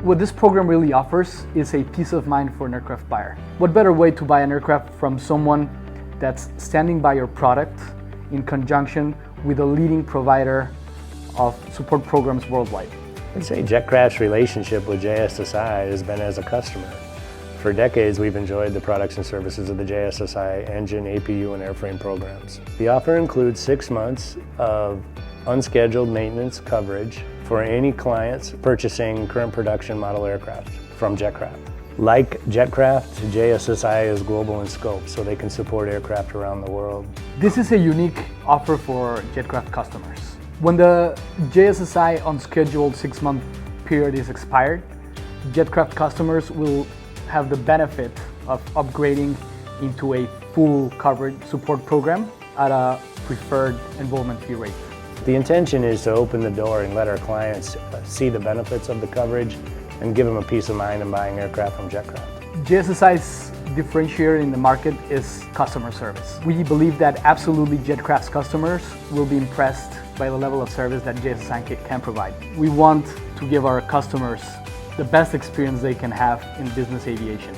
What this program really offers is a peace of mind for an aircraft buyer. What better way to buy an aircraft from someone that's standing by your product in conjunction with a leading provider of support programs worldwide? I'd say Jetcraft's relationship with JSSI has been as a customer. For decades, we've enjoyed the products and services of the JSSI engine, APU, and airframe programs. The offer includes 6 months of unscheduled maintenance coverage for any clients purchasing current production model aircraft from Jetcraft. Like Jetcraft, JSSI is global in scope, so they can support aircraft around the world. This is a unique offer for Jetcraft customers. When the JSSI unscheduled 6-month period is expired, Jetcraft customers will have the benefit of upgrading into a full coverage support program at a preferred involvement fee rate. The intention is to open the door and let our clients see the benefits of the coverage and give them a peace of mind in buying aircraft from Jetcraft. JSSI's differentiator in the market is customer service. We believe that absolutely Jetcraft's customers will be impressed by the level of service that JSSI can provide. We want to give our customers the best experience they can have in business aviation.